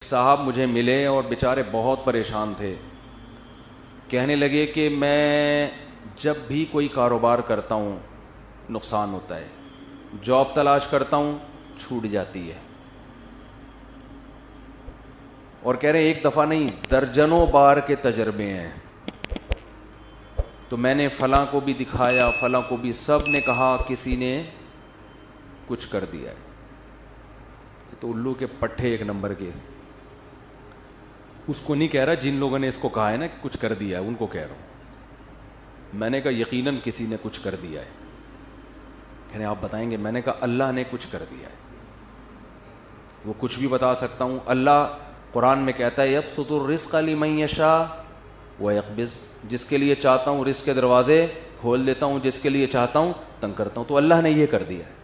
صاحب مجھے ملے اور بیچارے بہت پریشان تھے. کہنے لگے کہ میں جب بھی کوئی کاروبار کرتا ہوں نقصان ہوتا ہے, جاب تلاش کرتا ہوں چھوٹ جاتی ہے, اور کہہ رہے ہیں ایک دفعہ نہیں درجنوں بار کے تجربے ہیں. تو میں نے فلاں کو بھی دکھایا, فلاں کو بھی, سب نے کہا کسی نے کچھ کر دیا ہے. تو الو کے پٹھے ایک نمبر کے. اس کو نہیں کہہ رہا جن لوگوں نے اس کو کہا ہے نا کچھ کر دیا ہے, ان کو کہہ رہا ہوں. میں نے کہا یقیناً کسی نے کچھ کر دیا ہے. کہنے آپ بتائیں گے؟ میں نے کہا اللہ نے کچھ کر دیا ہے. وہ کچھ بھی بتا سکتا ہوں. اللہ قرآن میں کہتا ہے یبسط الرزق لمن یشاء ویقبض, جس کے لیے چاہتا ہوں رزق کے دروازے کھول دیتا ہوں, جس کے لیے چاہتا ہوں تنگ کرتا ہوں. تو اللہ نے یہ کر دیا ہے.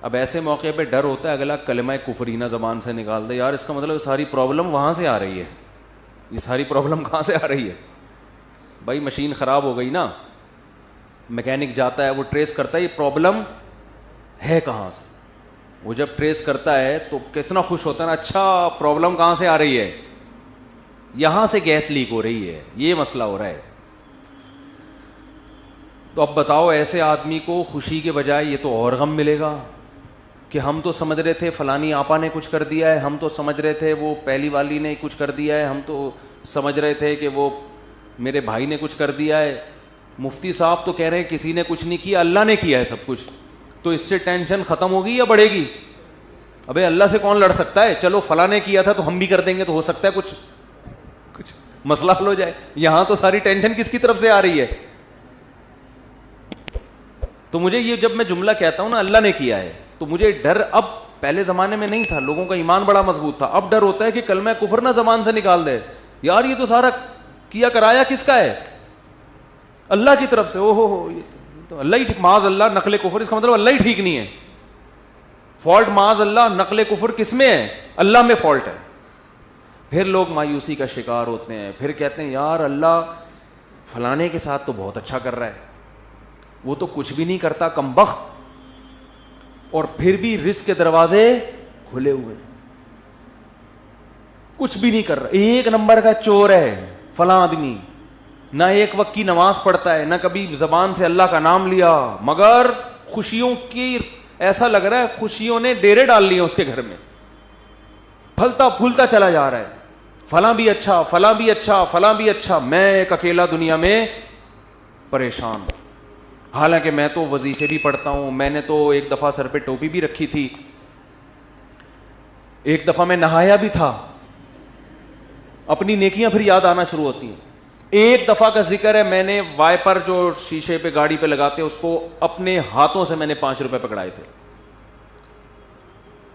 اب ایسے موقع پہ ڈر ہوتا ہے اگلا کلمہ کفرینہ زبان سے نکال دے, یار اس کا مطلب ساری پرابلم وہاں سے آ رہی ہے. یہ ساری پرابلم کہاں سے آ رہی ہے؟ بھائی مشین خراب ہو گئی نا, میکینک جاتا ہے وہ ٹریس کرتا ہے یہ پرابلم ہے کہاں سے. وہ جب ٹریس کرتا ہے تو کتنا خوش ہوتا ہے نا, اچھا پرابلم کہاں سے آ رہی ہے, یہاں سے گیس لیک ہو رہی ہے, یہ مسئلہ ہو رہا ہے. تو اب بتاؤ ایسے آدمی کو خوشی کے بجائے یہ تو اور غم ملے گا کہ ہم تو سمجھ رہے تھے فلانی آپا نے کچھ کر دیا ہے, ہم تو سمجھ رہے تھے وہ پہلی والی نے کچھ کر دیا ہے, ہم تو سمجھ رہے تھے کہ وہ میرے بھائی نے کچھ کر دیا ہے. مفتی صاحب تو کہہ رہے ہیں کسی نے کچھ نہیں کیا, اللہ نے کیا ہے سب کچھ. تو اس سے ٹینشن ختم ہوگی یا بڑھے گی؟ ابے اللہ سے کون لڑ سکتا ہے؟ چلو فلاں نے کیا تھا تو ہم بھی کر دیں گے, تو ہو سکتا ہے کچھ مسئلہ حل ہو جائے. یہاں تو ساری ٹینشن کس کی طرف سے آ رہی ہے؟ تو مجھے یہ جب میں جملہ کہتا ہوں نا اللہ نے کیا ہے, تو مجھے ڈر اب پہلے زمانے میں نہیں تھا, لوگوں کا ایمان بڑا مضبوط تھا. اب ڈر ہوتا ہے کہ کلمہ کفر نہ زبان سے نکال دے. یار یہ تو سارا کیا کرایا کس کا ہے؟ اللہ کی طرف سے. او ہو یہ تو اللہ ہی ٹھیک, معاذ اللہ نقل کفر, اس کا مطلب اللہ ہی ٹھیک نہیں ہے. فالٹ معاذ اللہ نقل کفر کس میں ہے؟ اللہ میں فالٹ ہے. پھر لوگ مایوسی کا شکار ہوتے ہیں, پھر کہتے ہیں یار اللہ فلانے کے ساتھ تو بہت اچھا کر رہا ہے, وہ تو کچھ بھی نہیں کرتا کمبخت, اور پھر بھی رزق کے دروازے کھلے ہوئے, کچھ بھی نہیں کر رہا, ایک نمبر کا چور ہے فلاں آدمی. نہ ایک وقت کی نماز پڑھتا ہے, نہ کبھی زبان سے اللہ کا نام لیا, مگر خوشیوں کی ایسا لگ رہا ہے خوشیوں نے ڈیرے ڈال لیے اس کے گھر میں, پھلتا پھولتا چلا جا رہا ہے. فلاں بھی اچھا, فلاں بھی اچھا, فلاں بھی اچھا, میں ایک اکیلا دنیا میں پریشان ہوں. حالانکہ میں تو وظیفے بھی پڑھتا ہوں, میں نے تو ایک دفعہ سر پہ ٹوپی بھی رکھی تھی, ایک دفعہ میں نہایا بھی تھا. اپنی نیکیاں پھر یاد آنا شروع ہوتی ہیں. ایک دفعہ کا ذکر ہے, میں نے وائپر جو شیشے پہ گاڑی پہ لگاتے ہیں اس کو اپنے ہاتھوں سے میں نے 5 روپے پکڑائے تھے.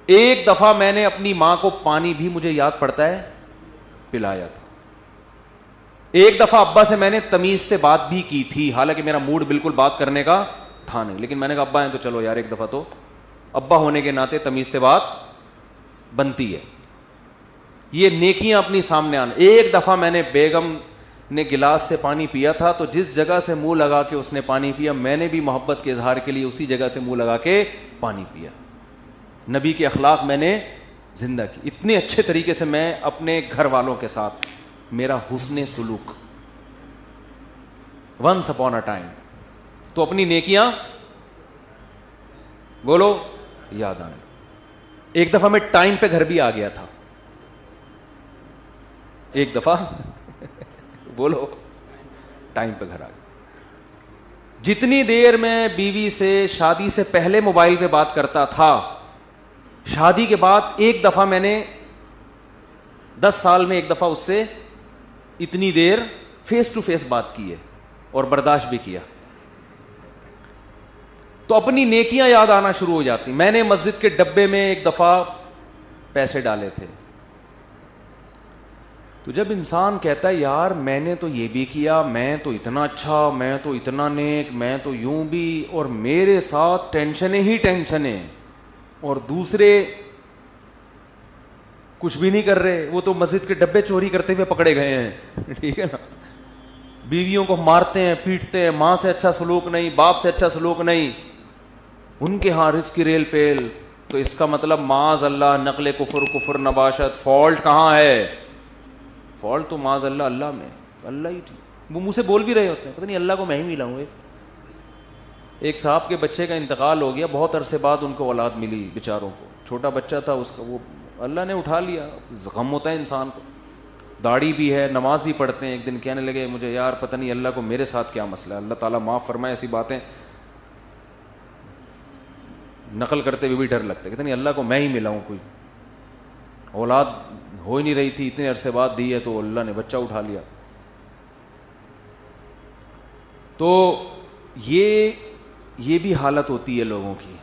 ایک دفعہ میں نے اپنی ماں کو پانی بھی مجھے یاد پڑتا ہے پلایا تھا. ایک دفعہ ابا سے میں نے تمیز سے بات بھی کی تھی, حالانکہ میرا موڈ بالکل بات کرنے کا تھا نہیں, لیکن میں نے کہا ابا ہیں تو چلو یار ایک دفعہ تو ابا ہونے کے ناطے تمیز سے بات بنتی ہے. یہ نیکیاں اپنی سامنے آنا. ایک دفعہ میں نے بیگم نے گلاس سے پانی پیا تھا, تو جس جگہ سے منہ لگا کے اس نے پانی پیا, میں نے بھی محبت کے اظہار کے لیے اسی جگہ سے منہ لگا کے پانی پیا. نبی کے اخلاق میں نے زندہ کی. اتنے اچھے طریقے سے میں اپنے گھر والوں کے ساتھ میرا حسن سلوک ونس اپون اے ٹائم. تو اپنی نیکیاں بولو یاد آنے. ایک دفعہ میں ٹائم پہ گھر بھی آ گیا تھا, ایک دفعہ بولو ٹائم پہ گھر آ گیا. جتنی دیر میں بیوی سے شادی سے پہلے موبائل پہ بات کرتا تھا, شادی کے بعد ایک دفعہ میں نے 10 سال میں ایک دفعہ اس سے اتنی دیر فیس ٹو فیس بات کی ہے, اور برداشت بھی کیا. تو اپنی نیکیاں یاد آنا شروع ہو جاتی. میں نے مسجد کے ڈبے میں ایک دفعہ پیسے ڈالے تھے. تو جب انسان کہتا ہے یار میں نے تو یہ بھی کیا, میں تو اتنا اچھا, میں تو اتنا نیک, میں تو یوں بھی, اور میرے ساتھ ٹینشنیں ہی ٹینشنیں, اور دوسرے کچھ بھی نہیں کر رہے, وہ تو مسجد کے ڈبے چوری کرتے ہوئے پکڑے گئے ہیں. ٹھیک ہے نا, بیویوں کو مارتے ہیں پیٹتے ہیں, ماں سے اچھا سلوک نہیں, باپ سے اچھا سلوک نہیں, ان کے ہاں رزق کی ریل پیل, تو اس کا مطلب معاذ اللہ نقل کفر نباشت، فالٹ کہاں ہے؟ فالٹ تو معاذ اللہ اللہ میں، اللہ ہی ٹھیک. وہ منہ سے بول بھی رہے ہوتے ہیں پتہ نہیں اللہ کو میں ہی ملاؤں گے. ایک صاحب کے بچے کا انتقال ہو گیا، بہت عرصے بعد ان کو اولاد ملی بیچاروں کو، چھوٹا بچہ تھا اس کا، وہ اللہ نے اٹھا لیا. غم ہوتا ہے انسان کو، داڑھی بھی ہے، نماز بھی پڑھتے ہیں. ایک دن کہنے لگے مجھے یار پتہ نہیں اللہ کو میرے ساتھ کیا مسئلہ ہے، اللہ تعالیٰ معاف فرمائے، ایسی باتیں نقل کرتے ہوئے بھی ڈر لگتا ہے. کہتے نہیں اللہ کو میں ہی ملا ہوں، کوئی اولاد ہو ہی نہیں رہی تھی، اتنے عرصے بعد دی ہے تو اللہ نے بچہ اٹھا لیا. تو یہ بھی حالت ہوتی ہے لوگوں کی.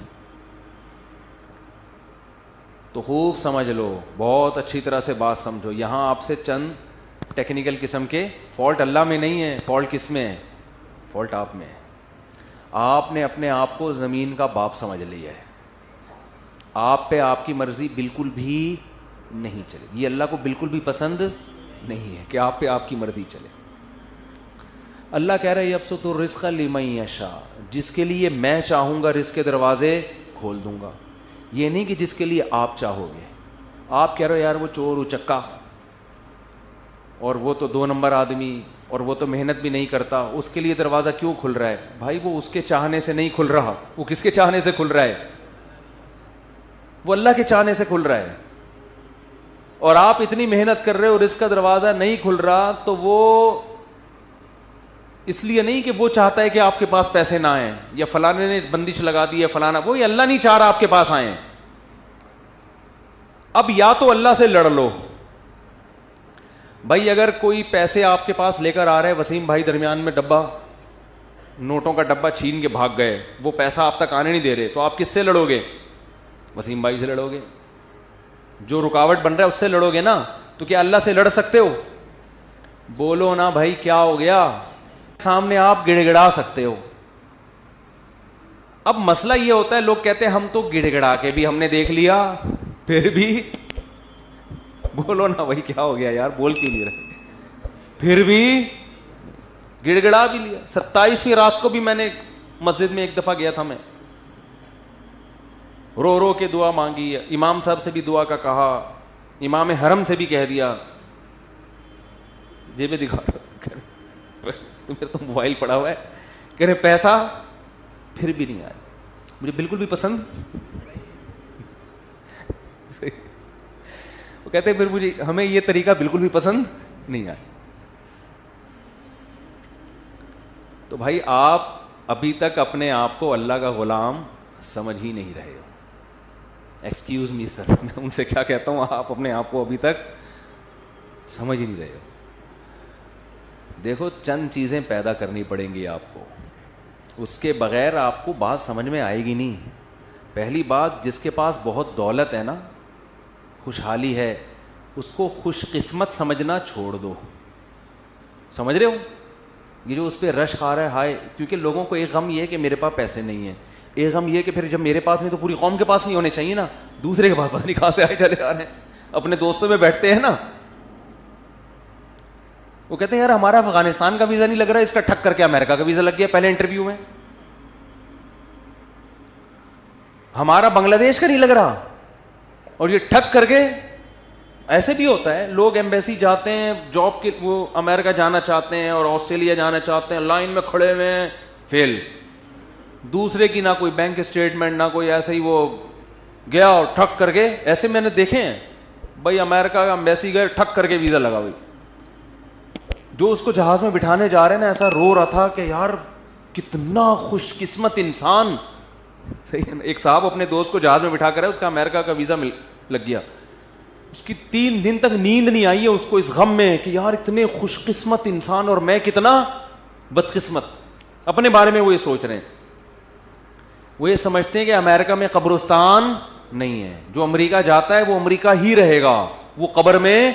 تو خوب سمجھ لو، بہت اچھی طرح سے بات سمجھو. یہاں آپ سے چند ٹیکنیکل قسم کے فالٹ اللہ میں نہیں ہے. فالٹ کس میں ہے؟ فالٹ آپ میں ہے. آپ نے اپنے آپ کو زمین کا باپ سمجھ لیا ہے. آپ پہ آپ کی مرضی بالکل بھی نہیں چلے. یہ اللہ کو بالکل بھی پسند نہیں ہے کہ آپ پہ آپ کی مرضی چلے. اللہ کہہ رہا ہے یبسط الرزق لمن یشاء، جس کے لیے میں چاہوں گا رزق کے دروازے کھول دوں گا. یہ نہیں کہ جس کے لیے آپ چاہو گے. آپ کہہ رہے ہو یار وہ چور اچکا اور وہ تو 2 نمبر آدمی اور وہ تو محنت بھی نہیں کرتا، اس کے لیے دروازہ کیوں کھل رہا ہے؟ بھائی وہ اس کے چاہنے سے نہیں کھل رہا. وہ کس کے چاہنے سے کھل رہا ہے؟ وہ اللہ کے چاہنے سے کھل رہا ہے. اور آپ اتنی محنت کر رہے ہو، رزق کا دروازہ نہیں کھل رہا، تو وہ اس لیے نہیں کہ وہ چاہتا ہے کہ آپ کے پاس پیسے نہ آئیں یا فلانے نے بندش لگا دی ہے فلانا، وہ اللہ نہیں چاہ رہا آپ کے پاس آئیں. اب یا تو اللہ سے لڑ لو. بھائی اگر کوئی پیسے آپ کے پاس لے کر آ رہے، وسیم بھائی درمیان میں ڈبہ نوٹوں کا ڈبہ چھین کے بھاگ گئے، وہ پیسہ آپ تک آنے نہیں دے رہے، تو آپ کس سے لڑو گے؟ وسیم بھائی سے لڑو گے. جو رکاوٹ بن رہا ہے اس سے لڑو گے نا. تو کیا اللہ سے لڑ سکتے ہو؟ بولو نا بھائی کیا ہو گیا؟ سامنے آپ گڑ گڑا سکتے ہو. اب مسئلہ یہ ہوتا ہے، لوگ کہتے ہیں ہم تو گڑ گڑا کے بھی ہم نے دیکھ لیا، پھر بھی بولو نا بھائی کیا ہو گیا یار، بول کیوں نہیں رہے؟ پھر بھی گڑ گڑا بھی لیا. 27ویں رات کو بھی میں نے مسجد میں ایک دفعہ گیا تھا، میں رو رو کے دعا مانگی، امام صاحب سے بھی دعا کا کہا، امام حرم سے بھی کہہ دیا. جیبیں دکھا تو پھر تو موبائل پڑا ہوا ہے، کہہ رہے پیسہ، پھر بھی نہیں آیا. مجھے بالکل بھی پسند. وہ کہتے ہیں پھر مجھے ہمیں یہ طریقہ بالکل بھی پسند نہیں آیا. تو بھائی آپ ابھی تک اپنے آپ کو اللہ کا غلام سمجھ ہی نہیں رہے ہو. ایکسکیوز می سر، میں ان سے کیا کہتا ہوں، آپ اپنے آپ کو ابھی تک سمجھ ہی نہیں رہے ہو. دیکھو چند چیزیں پیدا کرنی پڑیں گی آپ کو، اس کے بغیر آپ کو بات سمجھ میں آئے گی نہیں. پہلی بات، جس کے پاس بہت دولت ہے نا، خوشحالی ہے، اس کو خوش قسمت سمجھنا چھوڑ دو. سمجھ رہے ہو؟ یہ جو اس پہ رشک آ رہا ہے ہائے، کیونکہ لوگوں کو ایک غم یہ ہے کہ میرے پاس پیسے نہیں ہیں، ایک غم یہ کہ پھر جب میرے پاس نہیں تو پوری قوم کے پاس نہیں ہونے چاہیے نا، دوسرے کے پاس پتہ نہیں کہاں سے آئے چلے آ رہے ہیں. اپنے دوستوں میں بیٹھتے ہیں نا، وہ کہتے ہیں یار ہمارا افغانستان کا ویزا نہیں لگ رہا، اس کا ٹھک کر کے امریکہ کا ویزا لگ گیا پہلے انٹرویو میں. ہمارا بنگلہ دیش کا نہیں لگ رہا، اور یہ ٹھک کر کے. ایسے بھی ہوتا ہے، لوگ ایمبیسی جاتے ہیں جاب کے، وہ امریکہ جانا چاہتے ہیں اور آسٹریلیا جانا چاہتے ہیں، لائن میں کھڑے ہوئے ہیں، فیل. دوسرے کی نہ کوئی بینک اسٹیٹمنٹ نہ کوئی، ایسے ہی وہ گیا اور ٹھک کر کے. ایسے میں نے دیکھے ہیں بھائی، امریکہ کا ایمبیسی گئے ٹھک کر کے ویزا لگا. بھائی جو اس کو جہاز میں بٹھانے جا رہے ہیں نا، ایسا رو رہا تھا کہ یار کتنا خوش قسمت انسان. صحیح ہے نا. ایک صاحب اپنے دوست کو جہاز میں بٹھا کر ہے، اس کا امریکہ کا ویزا لگ گیا. اس کی 3 دن تک نیند نہیں آئی ہے اس کو، اس غم میں کہ یار اتنے خوش قسمت انسان اور میں کتنا بدقسمت. اپنے بارے میں وہ یہ سوچ رہے ہیں. وہ یہ سمجھتے ہیں کہ امریکہ میں قبرستان نہیں ہے، جو امریکہ جاتا ہے وہ امریکہ ہی رہے گا، وہ قبر میں.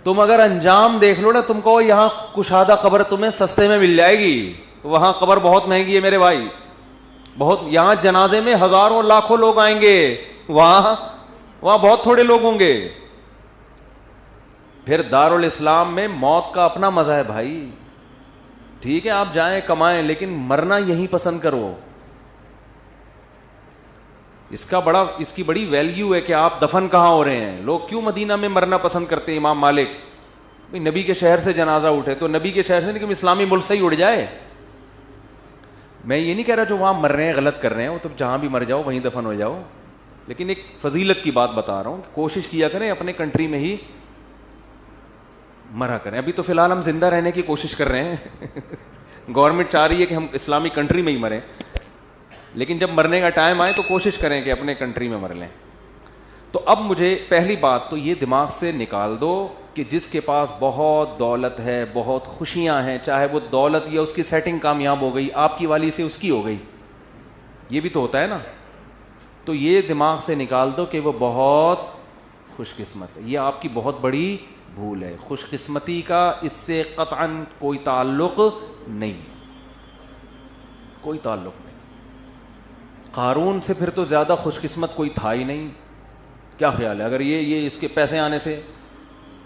تم اگر انجام دیکھ لو نا، تم کو یہاں کشادہ قبر تمہیں سستے میں مل جائے گی، وہاں قبر بہت مہنگی ہے میرے بھائی. بہت، یہاں جنازے میں ہزاروں لاکھوں لوگ آئیں گے، وہاں بہت تھوڑے لوگ ہوں گے. پھر دارالاسلام میں موت کا اپنا مزہ ہے بھائی. ٹھیک ہے آپ جائیں کمائیں، لیکن مرنا یہیں پسند کرو. اس کی بڑی ویلیو ہے کہ آپ دفن کہاں ہو رہے ہیں. لوگ کیوں مدینہ میں مرنا پسند کرتے ہیں؟ امام مالک بھائی نبی کے شہر سے جنازہ اٹھے تو نبی کے شہر سے نہیں کہ اسلامی ملک سے ہی اڑ جائے. میں یہ نہیں کہہ رہا جو وہاں مر رہے ہیں غلط کر رہے ہیں, وہ تو جہاں بھی مر جاؤ وہیں دفن ہو جاؤ, لیکن ایک فضیلت کی بات بتا رہا ہوں کہ کوشش کیا کریں اپنے کنٹری میں ہی مرا کریں. ابھی تو فی الحال ہم زندہ رہنے کی کوشش کر رہے ہیں, گورنمنٹ چاہ رہی ہے کہ ہم اسلامی کنٹری میں ہی مریں, لیکن جب مرنے کا ٹائم آئے تو کوشش کریں کہ اپنے کنٹری میں مر لیں. تو اب مجھے پہلی بات تو یہ دماغ سے نکال دو کہ جس کے پاس بہت دولت ہے, بہت خوشیاں ہیں, چاہے وہ دولت یا اس کی سیٹنگ کامیاب ہو گئی, آپ کی والی سے اس کی ہو گئی, یہ بھی تو ہوتا ہے نا, تو یہ دماغ سے نکال دو کہ وہ بہت خوش قسمت ہے. یہ آپ کی بہت بڑی بھول ہے. خوش قسمتی کا اس سے قطعاً کوئی تعلق نہیں, کوئی تعلق نہیں. قارون سے پھر تو زیادہ خوش قسمت کوئی تھا ہی نہیں. کیا خیال ہے اگر یہ اس کے پیسے آنے سے,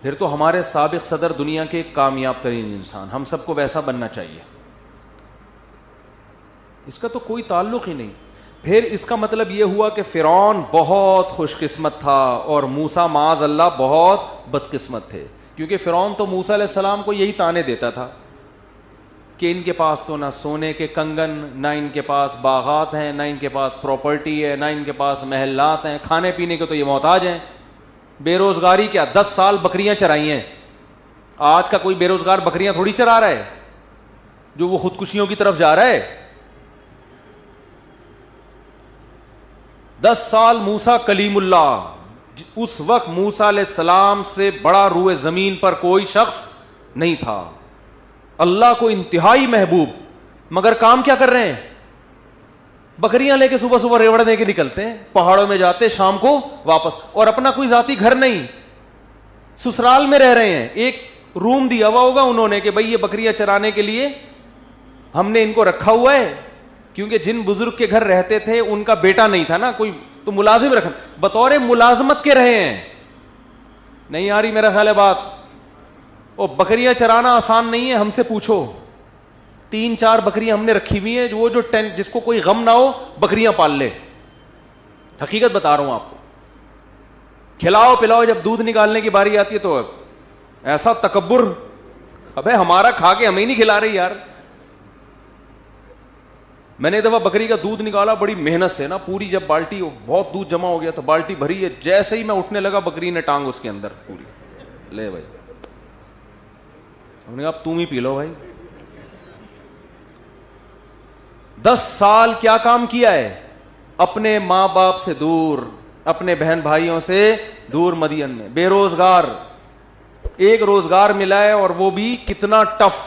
پھر تو ہمارے سابق صدر دنیا کے کامیاب ترین انسان, ہم سب کو ویسا بننا چاہیے. اس کا تو کوئی تعلق ہی نہیں. پھر اس کا مطلب یہ ہوا کہ فرعون بہت خوش قسمت تھا اور موسیٰ معاذ اللہ بہت بدقسمت تھے, کیونکہ فرعون تو موسیٰ علیہ السلام کو یہی طعنے دیتا تھا کہ ان کے پاس تو نہ سونے کے کنگن, نہ ان کے پاس باغات ہیں, نہ ان کے پاس پراپرٹی ہے, نہ ان کے پاس محلات ہیں, کھانے پینے کے تو یہ محتاج ہیں. بے روزگاری کیا 10 سال بکریاں چرائی ہیں. آج کا کوئی بے روزگار بکریاں تھوڑی چرا رہا ہے جو وہ خودکشیوں کی طرف جا رہا ہے. 10 سال موسیٰ کلیم اللہ, اس وقت موسیٰ علیہ السلام سے بڑا روئے زمین پر کوئی شخص نہیں تھا, اللہ کو انتہائی محبوب, مگر کام کیا کر رہے ہیں؟ بکریاں لے کے صبح صبح ریوڑنے کے نکلتے ہیں, پہاڑوں میں جاتے, شام کو واپس, اور اپنا کوئی ذاتی گھر نہیں, سسرال میں رہ رہے ہیں. ایک روم دیا ہوا ہوگا انہوں نے کہ بھئی یہ بکریاں چرانے کے لیے ہم نے ان کو رکھا ہوا ہے, کیونکہ جن بزرگ کے گھر رہتے تھے ان کا بیٹا نہیں تھا نا کوئی, تو ملازم رکھنا, بطور ملازمت کے رہے ہیں. نہیں آ رہی میرا خیال ہے بات؟ وہ بکریاں چرانا آسان نہیں ہے, ہم سے پوچھو. 3-4 بکریاں ہم نے رکھی ہوئی ہیں, وہ جو جس کو کوئی غم نہ ہو بکریاں پال لے. حقیقت بتا رہا ہوں آپ کو. کھلاؤ پلاؤ, جب دودھ نکالنے کی باری آتی ہے تو ایسا تکبر, ابے ہمارا کھا کے ہمیں نہیں کھلا رہی یار. میں نے ایک دفعہ بکری کا دودھ نکالا بڑی محنت سے نا, پوری جب بالٹی بہت دودھ جمع ہو گیا تو بالٹی بھری ہے, جیسے ہی میں اٹھنے لگا بکری نے ٹانگ اس کے اندر پوری, لے بھائی, ہم نے کہا اب تم ہی پی لو بھائی. 10 سال کیا کام کیا ہے؟ اپنے ماں باپ سے دور, اپنے بہن بھائیوں سے دور, مدین میں بے روزگار. ایک روزگار ملا ہے اور وہ بھی کتنا ٹف.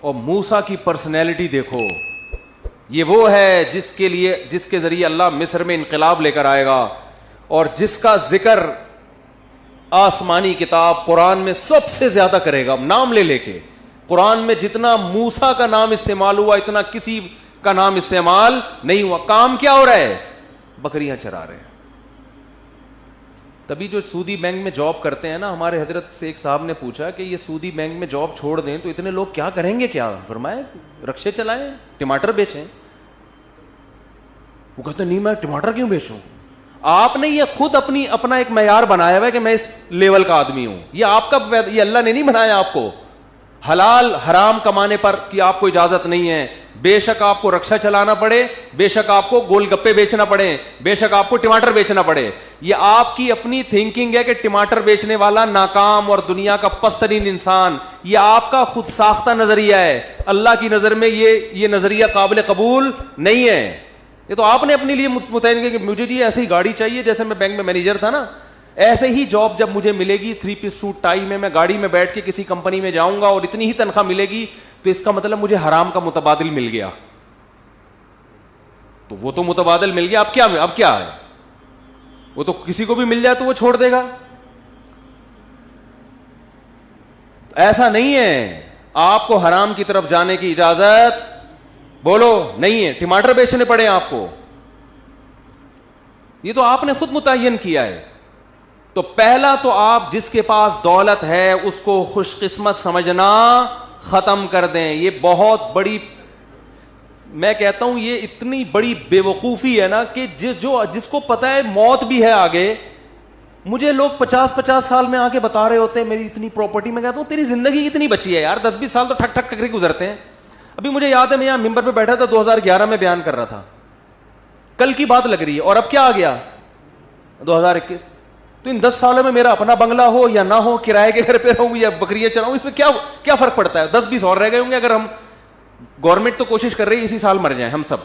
اور موسیٰ کی پرسنالٹی دیکھو, یہ وہ ہے جس کے ذریعے اللہ مصر میں انقلاب لے کر آئے گا, اور جس کا ذکر آسمانی کتاب قرآن میں سب سے زیادہ کرے گا, نام لے لے کے. قرآن میں جتنا موسیٰ کا نام استعمال ہوا اتنا کسی کا نام استعمال نہیں ہوا. کام کیا ہو رہا ہے؟ بکریاں چرا رہے ہیں. تبھی جو سودی بینک میں جاب کرتے ہیں نا, ہمارے حضرت سے ایک صاحب نے پوچھا کہ یہ سودی بینک میں جاب چھوڑ دیں تو اتنے لوگ کیا کریں گے؟ کیا فرمائے, رکشے چلائیں, ٹماٹر بیچیں. وہ کہتے نہیں میں ٹماٹر کیوں بیچوں. آپ نے یہ خود اپنا ایک معیار بنایا ہوا ہے کہ میں اس لیول کا آدمی ہوں. یہ آپ کا, یہ اللہ نے نہیں بنایا آپ کو. حلال حرام کمانے پر کی آپ کو اجازت نہیں ہے. بے شک آپ کو رکشہ چلانا پڑے, بے شک آپ کو گول گپے بیچنا پڑے, بے شک آپ کو ٹماٹر بیچنا پڑے. یہ آپ کی اپنی تھنکنگ ہے کہ ٹماٹر بیچنے والا ناکام اور دنیا کا پست ترین انسان. یہ آپ کا خود ساختہ نظریہ ہے. اللہ کی نظر میں یہ نظریہ قابل قبول نہیں ہے. یہ تو آپ نے اپنے لیے متعین کیا کہ مجھے جی ایسی گاڑی چاہیے, جیسے میں بینک میں مینیجر تھا نا, ایسے ہی جاب جب مجھے ملے گی 3 پیس سوٹ ٹائی میں گاڑی میں بیٹھ کے کسی کمپنی میں جاؤں گا اور اتنی ہی تنخواہ ملے گی, تو اس کا مطلب مجھے حرام کا متبادل مل گیا. تو وہ تو متبادل مل گیا, اب کیا ہے؟ وہ تو کسی کو بھی مل جائے تو وہ چھوڑ دے گا. ایسا نہیں ہے. آپ کو حرام کی طرف جانے کی اجازت بولو نہیں ہے. ٹماٹر بیچنے پڑے آپ کو, یہ تو آپ نے خود متعین کیا ہے. تو پہلا تو آپ جس کے پاس دولت ہے اس کو خوش قسمت سمجھنا ختم کر دیں. یہ بہت بڑی میں کہتا ہوں یہ اتنی بڑی بے وقوفی ہے نا کہ جس کو پتا ہے موت بھی ہے آگے. مجھے لوگ 50 سال میں آ کے بتا رہے ہوتے ہیں میری اتنی پراپرٹی. میں کہتا ہوں تیری زندگی کتنی بچی ہے یار, 10-20 سال تو ٹھک ٹھک ٹک گزرتے ہیں. ابھی مجھے یاد ہے میں یہاں ممبر پہ بیٹھا تھا 2011 میں بیان کر رہا تھا, کل کی بات لگ رہی ہے, اور اب کیا آ گیا 2021. تو ان 10 سالوں میں میرا اپنا بنگلہ ہو یا نہ ہو, کرائے کے گھر پہ رہوں یا بکریاں چلاؤں, اس میں کیا فرق پڑتا ہے؟ 10-20 اور رہ گئے ہوں گے. اگر ہم گورنمنٹ تو کوشش کر رہی ہے اسی سال مر جائیں ہم سب,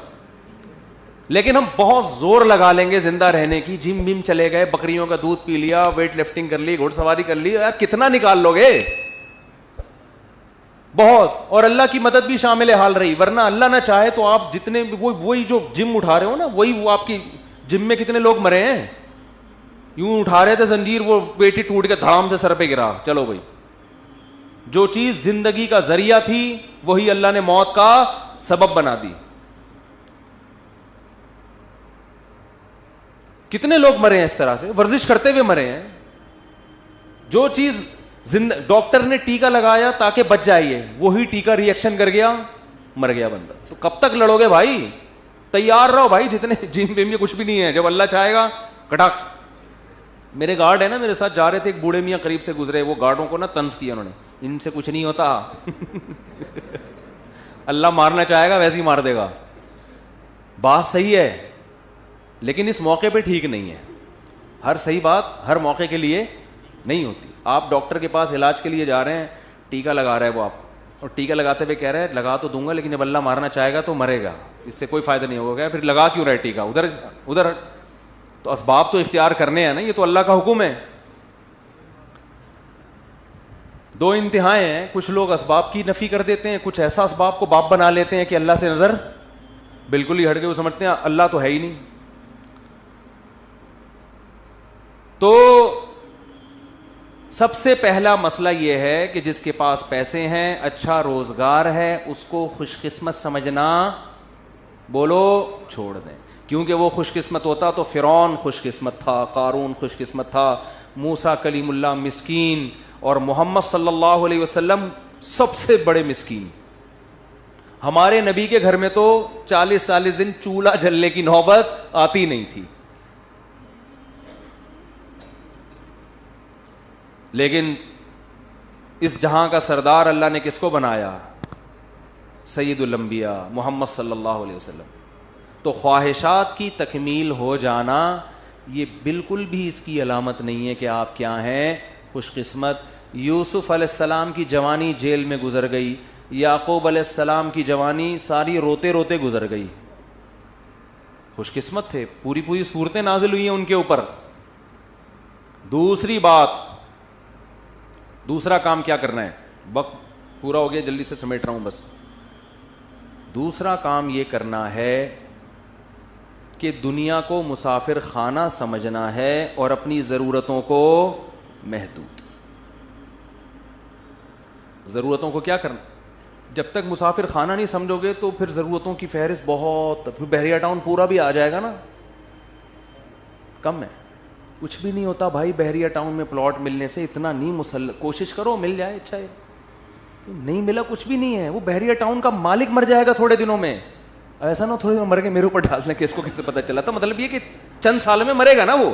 لیکن ہم بہت زور لگا لیں گے زندہ رہنے کی. جم بم چلے گئے, بکریوں کا دودھ پی لیا, ویٹ لفٹنگ کر لی, گھوڑ سواری کر لی, یار کتنا نکال لو گے؟ بہت. اور اللہ کی مدد بھی شامل حال رہی, ورنہ اللہ نہ چاہے تو آپ جتنے وہی جو جم اٹھا رہے ہو نا, وہی وہ آپ کی جم میں کتنے لوگ مرے ہیں. یوں اٹھا رہے تھے زنجیر, وہ پیٹی ٹوٹ کے دھڑام سے سر پہ گرا. چلو بھائی, جو چیز زندگی کا ذریعہ تھی وہی اللہ نے موت کا سبب بنا دی. کتنے لوگ مرے ہیں اس طرح سے, ورزش کرتے ہوئے مرے ہیں. جو چیز ڈاکٹر نے ٹیکا لگایا تاکہ بچ جائیے, وہی ٹیکا ری ایکشن کر گیا, مر گیا بندہ. تو کب تک لڑو گے بھائی؟ تیار رہو بھائی. جتنے جم ویم یہ کچھ بھی نہیں ہے, جب اللہ چاہے گا کٹاک. میرے گارڈ ہے نا, میرے ساتھ جا رہے تھے, ایک بوڑھے میاں قریب سے گزرے, وہ گارڈوں کو نا طنز کیا انہوں نے, ان سے کچھ نہیں ہوتا اللہ مارنا چاہے گا ویسے ہی مار دے گا. بات صحیح ہے, لیکن اس موقع پہ ٹھیک نہیں ہے. ہر صحیح بات ہر موقع کے لیے نہیں ہوتی. آپ ڈاکٹر کے پاس علاج کے لیے جا رہے ہیں, ٹیکا لگا رہا ہے وہ آپ, اور ٹیکا لگاتے ہوئے کہہ رہے ہیں لگا تو دوں گا لیکن جب اللہ مارنا چاہے گا تو مرے گا, اس سے کوئی فائدہ نہیں ہوگا. پھر لگا کیوں رہے ٹیکا ادھر؟ تو اسباب تو اختیار کرنے ہیں نا, یہ تو اللہ کا حکم ہے. دو انتہائیں ہیں, کچھ لوگ اسباب کی نفی کر دیتے ہیں, کچھ ایسا اسباب کو باپ بنا لیتے ہیں کہ اللہ سے نظر بالکل ہی ہٹ کے وہ سمجھتے ہیں اللہ تو ہے ہی نہیں. تو سب سے پہلا مسئلہ یہ ہے کہ جس کے پاس پیسے ہیں, اچھا روزگار ہے, اس کو خوش قسمت سمجھنا بولو چھوڑ دیں. کیونکہ وہ خوش قسمت ہوتا تو فرعون خوش قسمت تھا, قارون خوش قسمت تھا, موسیٰ کلیم اللہ مسکین, اور محمد صلی اللہ علیہ وسلم سب سے بڑے مسکین. ہمارے نبی کے گھر میں تو 40 دن چولہا جلنے کی نوبت آتی نہیں تھی. لیکن اس جہاں کا سردار اللہ نے کس کو بنایا؟ سید الانبیاء محمد صلی اللہ علیہ وسلم. تو خواہشات کی تکمیل ہو جانا یہ بالکل بھی اس کی علامت نہیں ہے کہ آپ کیا ہیں خوش قسمت. یوسف علیہ السلام کی جوانی جیل میں گزر گئی, یعقوب علیہ السلام کی جوانی ساری روتے روتے گزر گئی. خوش قسمت تھے, پوری صورتیں نازل ہوئی ہیں ان کے اوپر. دوسری بات, دوسرا کام کیا کرنا ہے, وقت پورا ہو گیا جلدی سے سمیٹ رہا ہوں بس. دوسرا کام یہ کرنا ہے کہ دنیا کو مسافر خانہ سمجھنا ہے اور اپنی ضرورتوں کو محدود. ضرورتوں کو کیا کرنا, جب تک مسافر خانہ نہیں سمجھو گے تو پھر ضرورتوں کی فہرست بہت, پھر بحریہ ٹاؤن پورا بھی آ جائے گا نا, کم ہے. کچھ بھی نہیں ہوتا بھائی بحریہ ٹاؤن میں پلاٹ ملنے سے, اتنا نہیں کوشش کرو مل جائے, اچھا ہے. نہیں ملا کچھ بھی نہیں ہے, وہ بحریہ ٹاؤن کا مالک مر جائے گا تھوڑے دنوں میں. ایسا نہ تھوڑے دنوں مر کے میرے اوپر ڈال دیں کہ اس کو کیسے پتہ چلا تھا. مطلب یہ کہ چند سال میں مرے گا نا وہ.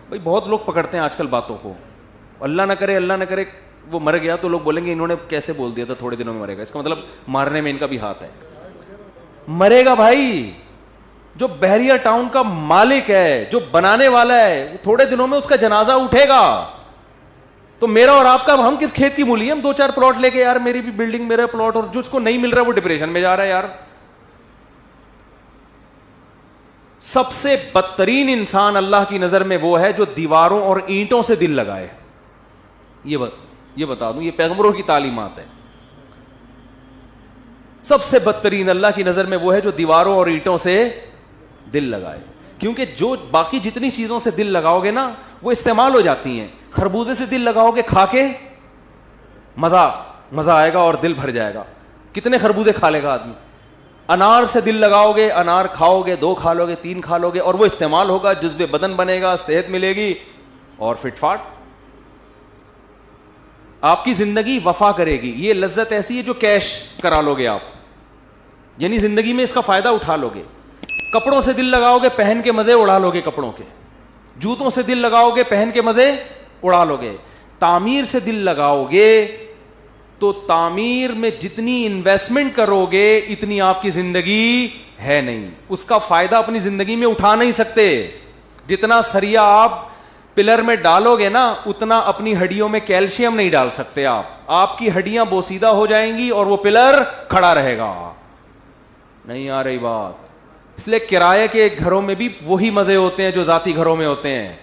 بھائی بہت لوگ پکڑتے ہیں آج کل باتوں کو, اللہ نہ کرے وہ مر گیا تو لوگ بولیں گے انہوں نے کیسے بول دیا تھا تھوڑے دنوں میں مرے گا. اس کا مطلب مارنے میں ان کا بھی ہاتھ ہے. مرے گا بھائی. جو بحریہ ٹاؤن کا مالک ہے, جو بنانے والا ہے, تھوڑے دنوں میں اس کا جنازہ اٹھے گا. تو میرا اور آپ کا, ہم کس کھیت کی مولی ہیں؟ ہم 2-4 پلاٹ لے کے, یار میری بھی بلڈنگ میرا پلاٹ, اور جس کو نہیں مل رہا وہ ڈپریشن میں جا رہا ہے. یار سب سے بدترین انسان اللہ کی نظر میں وہ ہے جو دیواروں اور اینٹوں سے دل لگائے. یہ بتا دوں, یہ پیغمبروں کی تعلیمات ہے. سب سے بدترین اللہ کی نظر میں وہ ہے جو دیواروں اور اینٹوں سے دل لگائے. کیونکہ جو باقی جتنی چیزوں سے دل لگاؤ گے نا وہ استعمال ہو جاتی ہیں. خربوزے سے دل لگاؤ گے, کھا کے مزہ آئے گا اور دل بھر جائے گا, کتنے خربوزے کھا لے گا آدمی. انار سے دل لگاؤ گے, انار کھاؤ گے, 2 کھا لو گے, 3 کھا لو گے, اور وہ استعمال ہوگا, جذب بدن بنے گا, صحت ملے گی اور فٹ فاٹ. آپ کی زندگی وفا کرے گی. یہ لذت ایسی ہے جو کیش کرا لو گے آپ. یعنی زندگی میں اس کا فائدہ اٹھا لو گے. کپڑوں سے دل لگاؤ گے, پہن کے مزے اڑا لو گے کپڑوں کے. جوتوں سے دل لگاؤ گے, پہن کے مزے اڑا لو گے. تعمیر سے دل لگاؤ گے تو تعمیر میں جتنی انویسٹمنٹ کرو گے اتنی آپ کی زندگی ہے نہیں, اس کا فائدہ اپنی زندگی میں اٹھا نہیں سکتے. جتنا سریا آپ پلر میں ڈالو گے نا اتنا اپنی ہڈیوں میں کیلشیم نہیں ڈال سکتے آپ کی ہڈیاں بوسیدہ ہو جائیں گی اور وہ پلر کھڑا رہے گا. نہیں آ رہی بات؟ اس لیے کرائے کے گھروں میں بھی وہی مزے ہوتے ہیں جو ذاتی گھروں میں ہوتے ہیں.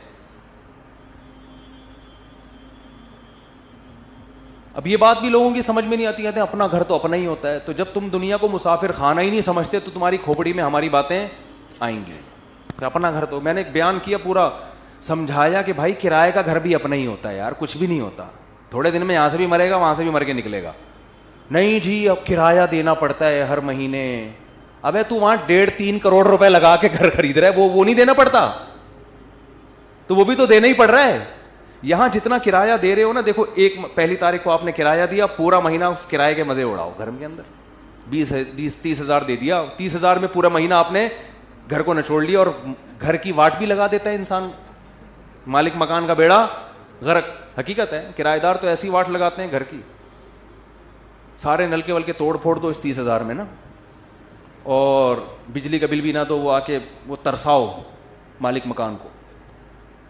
اب یہ بات بھی لوگوں کی سمجھ میں نہیں آتی, کہتے ہیں اپنا گھر تو اپنا ہی ہوتا ہے. تو جب تم دنیا کو مسافر خانہ ہی نہیں سمجھتے تو تمہاری کھوپڑی میں ہماری باتیں آئیں گی. اپنا گھر تو میں نے بیان کیا, پورا سمجھایا کہ بھائی کرائے کا گھر بھی اپنا ہی ہوتا ہے یار, کچھ بھی نہیں ہوتا. تھوڑے دن میں یہاں سے بھی مرے گا وہاں سے بھی مر کے نکلے گا. نہیں جی اب کرایہ دینا پڑتا ہے ہر مہینے. ابے تو وہاں 1.5-3 کروڑ روپے لگا کے گھر خرید رہا ہے, وہ نہیں دینا پڑتا؟ تو وہ بھی تو دینا ہی پڑ رہا ہے. یہاں جتنا کرایہ دے رہے ہو نا, دیکھو ایک پہلی تاریخ کو آپ نے کرایہ دیا, پورا مہینہ اس کرایے کے مزے اڑاؤ گھر کے اندر. 20-30 ہزار دے دیا, 30 ہزار میں پورا مہینہ آپ نے گھر کو نچوڑ لیا. اور گھر کی واٹ بھی لگا دیتا ہے انسان, مالک مکان کا بیڑا غرق. حقیقت ہے, کرایہ دار تو ایسی واٹ لگاتے ہیں گھر کی, سارے نلکے ولکے توڑ پھوڑ دو اس 30 ہزار میں نا, اور بجلی کا بل بھی نہ دو, وہ آ کے وہ ترساؤ مالک مکان کو.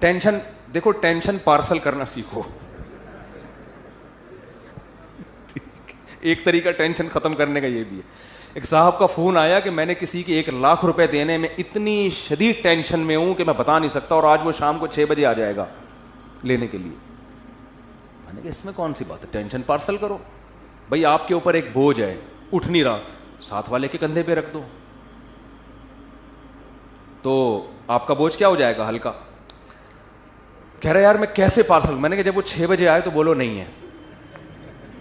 ٹینشن دیکھو, ٹینشن پارسل کرنا سیکھو. ایک طریقہ ٹینشن ختم کرنے کا یہ بھی ہے. ایک صاحب کا فون آیا کہ میں نے کسی کے 1 لاکھ روپے دینے میں اتنی شدید ٹینشن میں ہوں کہ میں بتا نہیں سکتا, اور آج وہ شام کو 6 بجے آ جائے گا لینے کے لیے. میں نے کہا اس میں کون سی بات ہے, ٹینشن پارسل کرو. بھائی آپ کے اوپر ایک بوجھ ہے, اٹھ نہیں رہا, ساتھ والے کے کندھے پہ رکھ دو تو آپ کا بوجھ کیا ہو جائے گا, ہلکا. کہہ رہے یار میں کیسے پارسل. میں نے کہا جب وہ 6 بجے آئے تو بولو نہیں ہے,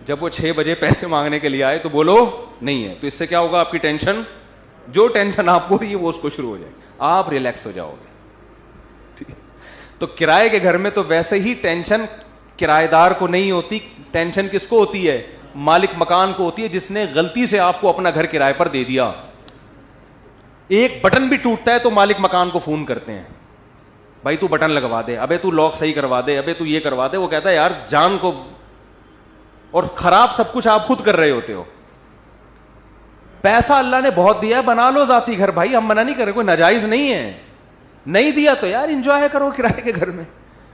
جب وہ 6 بجے پیسے مانگنے کے لیے آئے تو بولو نہیں ہے. تو اس سے کیا ہوگا, آپ کی ٹینشن, جو ٹینشن آپ کو ہوئی ہے وہ اس کو شروع ہو جائے گی, آپ ریلیکس ہو جاؤ گے. تو کرائے کے گھر میں تو ویسے ہی ٹینشن کرایہ دار کو نہیں ہوتی, ٹینشن کس کو ہوتی ہے, مالک مکان کو ہوتی ہے, جس نے غلطی سے آپ کو اپنا گھر کرائے پر دے دیا. ایک بٹن بھی ٹوٹتا ہے تو مالک مکان کو فون کرتے ہیں, بھائی تو بٹن لگوا دے, ابے تو لاک صحیح کروا دے, ابے تو یہ کروا دے. وہ کہتا ہے یار جان کو, اور خراب سب کچھ آپ خود کر رہے ہوتے ہو. پیسہ اللہ نے بہت دیا ہے, بنا لو ذاتی گھر بھائی, ہم منع نہیں کر رہے, کوئی ناجائز نہیں ہے. نہیں دیا تو یار انجوائے کرو کرائے کے گھر میں.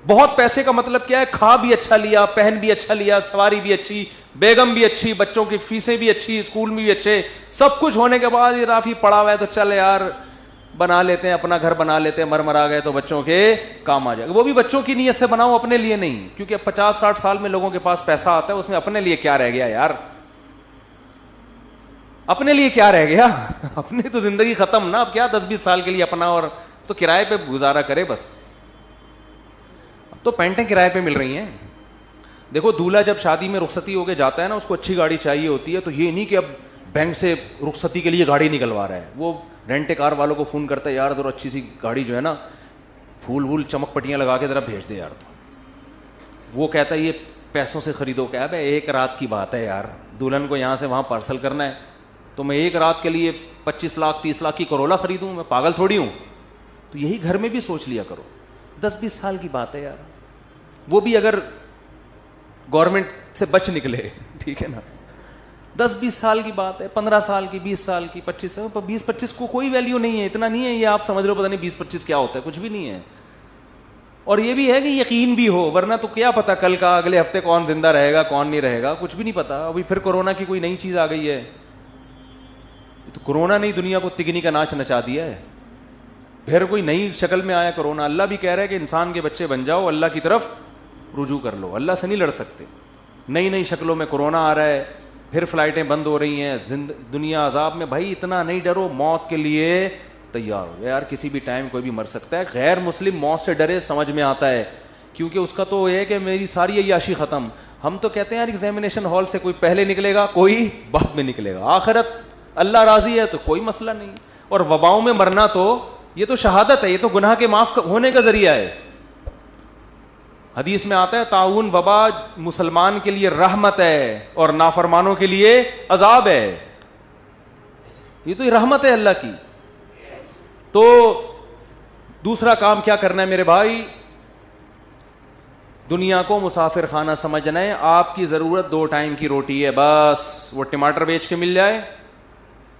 بہت پیسے کا مطلب کیا ہے, کھا بھی اچھا لیا, پہن بھی اچھا لیا, سواری بھی اچھی, بیگم بھی اچھی, بچوں کی فیسیں بھی اچھی, اسکول میں بھی اچھے, سب کچھ ہونے کے بعد یہ رافی پڑا ہوا ہے تو چل یار بنا لیتے ہیں, اپنا گھر بنا لیتے ہیں, مر آ گئے تو بچوں کے کام آ جائے گا. وہ بھی بچوں کی نیت سے بناؤ, اپنے لیے نہیں, کیونکہ 50-60 سال میں لوگوں کے پاس پیسہ آتا ہے, اس میں اپنے لیے کیا رہ گیا یار, اپنے لیے کیا رہ گیا, اپنی تو زندگی ختم نا. اب کیا 10-20 سال کے لیے اپنا, اور تو کرائے پہ گزارا کرے بس. اب تو پینٹیں کرائے پہ مل رہی ہیں. دیکھو دولہا جب شادی میں رخصتی ہو کے جاتا ہے نا, اس کو اچھی گاڑی چاہیے ہوتی ہے, تو یہ نہیں کہ اب بینک سے رخصتی کے لیے گاڑی نکلوا رہا ہے, وہ رینٹ کار والوں کو فون کرتا ہے, یار ذرا اچھی سی گاڑی جو ہے نا, پھول وول چمک پٹیاں لگا کے ذرا بھیج دے یار. تو وہ کہتا ہے یہ پیسوں سے خریدو. کیا ہے, ایک رات کی بات ہے یار, دلہن کو یہاں سے وہاں پارسل کرنا ہے, تو میں ایک رات کے لیے 25 لاکھ 30 لاکھ کی کرولا خریدوں, میں پاگل تھوڑی ہوں. تو یہی گھر میں بھی سوچ لیا کرو, 10-20 سال کی بات ہے یار, وہ بھی اگر گورنمنٹ سے بچ نکلے, ٹھیک ہے نا, 10-20 سال کی بات ہے, 15 سال کی, 20 سال کی, 25 کو کوئی ویلیو نہیں ہے, اتنا نہیں ہے. یہ آپ سمجھ رہے ہو پتہ نہیں 20-25 کیا ہوتا ہے, کچھ بھی نہیں ہے. اور یہ بھی ہے کہ یقین بھی ہو, ورنہ تو کیا پتا کل کا, اگلے ہفتے کون زندہ رہے گا کون نہیں رہے گا, کچھ بھی نہیں پتا. ابھی پھر کورونا کی کوئی نئی چیز آ گئی ہے, تو کورونا نے دنیا کو تگنی کا ناچ نچا دیا ہے. پھر کوئی نئی شکل میں آیا کورونا. اللہ بھی کہہ رہا ہے کہ انسان کے بچے بن جاؤ, اللہ کی طرف رجوع کر لو, اللہ سے نہیں لڑ سکتے. نئی شکلوں میں کورونا آ رہا ہے, پھر فلائٹیں بند ہو رہی ہیں, دنیا عذاب میں. بھائی اتنا نہیں ڈرو, موت کے لیے تیار ہو یار, کسی بھی ٹائم کوئی بھی مر سکتا ہے. غیر مسلم موت سے ڈرے, سمجھ میں آتا ہے, کیونکہ اس کا تو یہ ہے کہ میری ساری عیاشی ختم. ہم تو کہتے ہیں یار ایگزامینیشن ہال سے کوئی پہلے نکلے گا, کوئی بعد میں نکلے گا, آخرت اللہ راضی ہے تو کوئی مسئلہ نہیں. اور وباؤں میں مرنا تو یہ تو شہادت ہے, یہ تو گناہ کے معاف ہونے کا ذریعہ ہے. حدیث میں آتا ہے طاعون وبا مسلمان کے لیے رحمت ہے اور نافرمانوں کے لیے عذاب ہے. یہ تو رحمت ہے اللہ کی. تو دوسرا کام کیا کرنا ہے میرے بھائی؟ دنیا کو مسافر خانہ سمجھنا ہے. آپ کی ضرورت 2 ٹائم کی روٹی ہے بس. وہ ٹماٹر بیچ کے مل جائے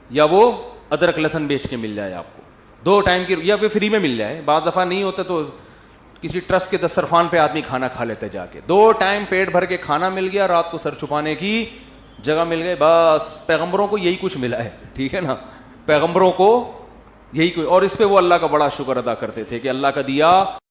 یا وہ ادرک لہسن بیچ کے مل جائے آپ کو. 2 ٹائم کی, یا پھر فری میں مل جائے. بعض دفعہ نہیں ہوتا تو کسی ٹرسٹ کے دسترخوان پہ آدمی کھانا کھا لیتا ہے جا کے. 2 ٹائم پیٹ بھر کے کھانا مل گیا, رات کو سر چھپانے کی جگہ مل گئی, بس. پیغمبروں کو یہی کچھ ملا ہے, ٹھیک ہے نا, پیغمبروں کو یہی کوئی. اور اس پہ وہ اللہ کا بڑا شکر ادا کرتے تھے کہ اللہ کا دیا